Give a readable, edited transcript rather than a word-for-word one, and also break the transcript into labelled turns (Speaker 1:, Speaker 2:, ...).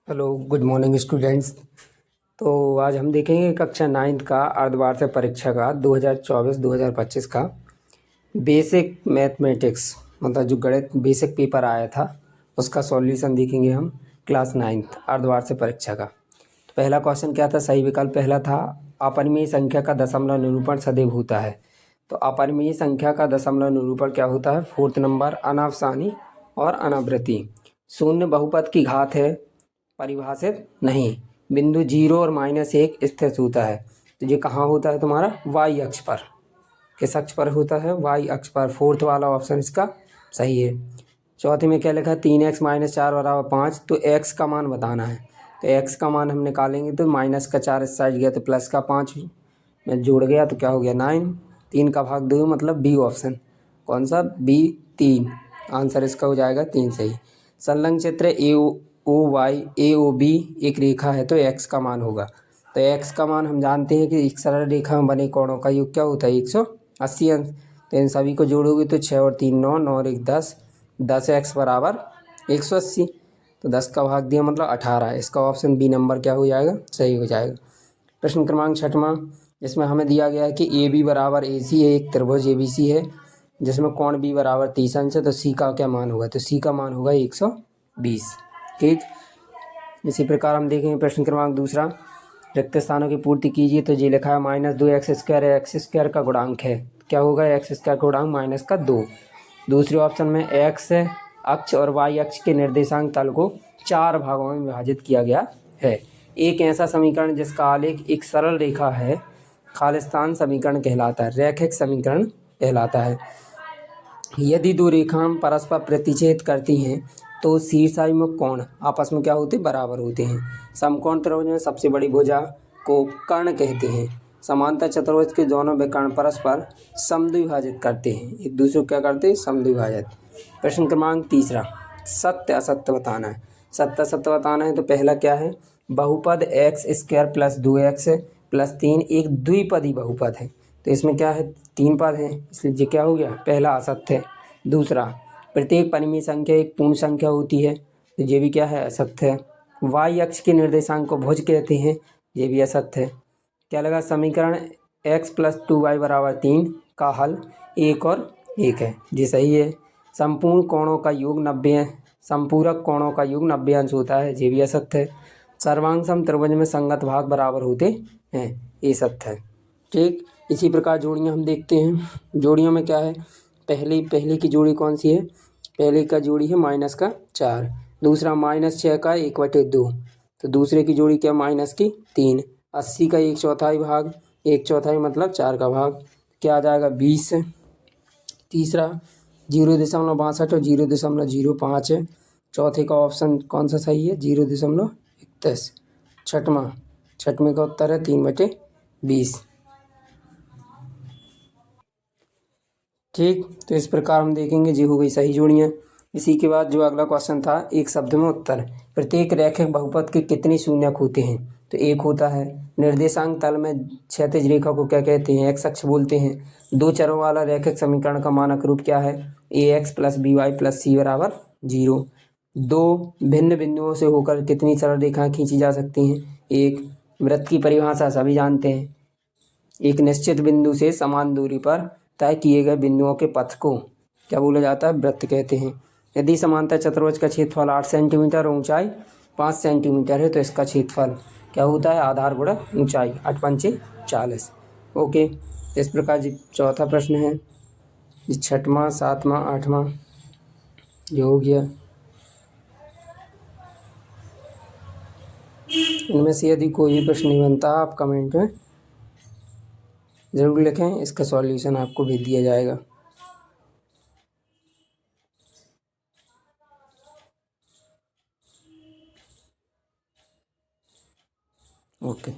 Speaker 1: Hello good morning students. तो आज हम देखेंगे कक्षा 9th का अर्धवार्षिक परीक्षा का 2024-2025 का बेसिक मैथमेटिक्स मतलब जो गणित बेसिक पेपर आया था उसका सॉल्यूशन देखेंगे हम क्लास 9th अर्धवार्षिक परीक्षा का। तो पहला क्वेश्चन क्या था? सही विकल्प पहला था अपरिमेय संख्या का दशमलव निरूपण सदैव होता है। तो अपरिमेय संख्या का दशमलव निरूपण क्या होता है? 4th नंबर अनावसानी और अनावृत्ति। शून्य बहुपद की घात है, परिभाषित नहीं। बिंदु 0 और -1 स्थित होता है। तो ये कहाँ होता है? तुम्हारा y अक्ष पर। किस अक्ष पर होता है? y अक्ष पर। 4th वाला ऑप्शन इसका सही है। चौथे में क्या लिखा है? 3x - 4 = 5। तो x का मान बताना है। तो x का मान हम निकालेंगे तो -4 इस साइड गया तो +5 में जोड़ गया तो क्या हो गया? 9। 3 का भाग 2 मतलब बी ऑप्शन। कौन सा? बी 3। आंसर इसका हो जाएगा 3 सही। संलग्न चित्र ए ओ बी एक रेखा है तो x का मान होगा। तो x का मान हम जानते हैं कि एक सरल रेखा में बने कोणों का योग क्या होता है? 180 अंश। तो इन सभी को जोड़ोगे तो 6 और 3 9, 9 और 1 10, 10x = 180। तो 10 का भाग दिया मतलब 18। इसका ऑप्शन बी नंबर क्या हो जाएगा? सही हो जाएगा। प्रश्न क्रमांक 6वां, जिसमें हमें दिया गया है कि ए बी बराबर ए सी है, एक त्रिभुज ए बी सी है जिसमें कोण बी बराबर 30 अंश है। तो सी का क्या मान होगा? तो सी का मान होगा 120। ठीक। इसी प्रकार हम देखेंगे प्रश्न क्रमांक दूसरा, रिक्त स्थानों की पूर्ति कीजिए। तो जी लिखा है -2x² x² का गुणांक है। क्या होगा? x² का गुणांक -2। दूसरे ऑप्शन में x अक्ष और y अक्ष के निर्देशांक तल को 4 भागों में विभाजित किया गया है। एक ऐसा समीकरण जिसका आलेख एक सरल रेखा है खालिस्तान समीकरण कहलाता है, रैखिक समीकरण कहलाता है। यदि दो रेखाएं परस्पर प्रतिच्छेद करती हैं तो शीर्षाभिमुख कोण आपस में क्या होते? बराबर होते हैं। समकोण त्रिभुज में सबसे बड़ी भुजा को कर्ण कहते हैं। समांतर चतुर्भुज के दोनों विकर्ण परस्पर समद्विभाजित करते हैं। एक दूसरे को क्या करते हैं? समद्विभाजित। प्रश्न क्रमांक तीसरा, सत्य असत्य बताना है। सत्य असत्य बताना है तो पहला क्या है? बहुपद x² + 2x + 3 एक द्विपदी बहुपद है। तो इसमें क्या है? 3 पद हैं, इसलिए ये क्या हो गया? पहला असत्य है। दूसरा, प्रत्येक परिमेय संख्या एक पूर्ण संख्या होती है। तो ये भी क्या है? असत्य है। y अक्ष के निर्देशांक को भुज कहते हैं। ये भी असत्य है। क्या लगा? समीकरण x + 2y = 3 का हल 1 और 1 है। ये सही है। संपूर्ण कोणों का योग 90 है। संपूरक कोणों का योग 90 अंश होता है। ये भी असत्य है। सर्वांग सम त्रिभुज में संगत भाग बराबर होते हैं। ये सत्य है। ठीक। इसी प्रकार जोड़ियाँ हम देखते हैं। जोड़ियों में क्या है? पहली की जोड़ी कौन सी है? पहले का जोड़ी है -4। दूसरा -6 का 1/2। तो दूसरे की जोड़ी क्या? -3। 80 का 1/4 भाग, 1/4 मतलब 4 का भाग, क्या आ जाएगा? 20। तीसरा 0.62 और 0.05 है। चौथे का ऑप्शन कौन सा सही है? 0.31। छठवें का उत्तर है 3/20। ठीक। तो इस प्रकार हम देखेंगे जी हो गई सही जोड़ियाँ। इसी के बाद जो अगला क्वेश्चन था, एक शब्द में उत्तर। प्रत्येक रैखिक बहुपद के कितने शून्यक होते हैं? तो एक होता है। निर्देशांक तल में क्षैतिज रेखा को क्या कहते हैं? एक्स अक्ष बोलते हैं। दो चरों वाला रैखिक समीकरण का मानक रूप क्या है? ax + by + c = 0। दो भिन्न बिंदुओं से होकर कितनी सरल रेखाएं खींची जा सकती हैं? एक। वृत्त की परिभाषा सभी जानते हैं। एक निश्चित बिंदु से समान दूरी पर तय किए गए बिंदुओं के पथ को क्या बोला जाता है? वृत्त कहते हैं। यदि समांतर चतुर्भुज का क्षेत्रफल 8 सेंटीमीटर और ऊंचाई 5 सेंटीमीटर है तो इसका क्षेत्रफल क्या होता है? आधार गुणा ऊंचाई, 8 पंचे 40। ओके। इस प्रकार जी चौथा प्रश्न है। जी 6वां 7वां 8वां ये हो गया। इनमें से यदि कोई भी प्रश्न नहीं बनता आप कमेंट में ज़रूर लिखें, इसका सॉल्यूशन आपको भेज दिया जाएगा। ओके।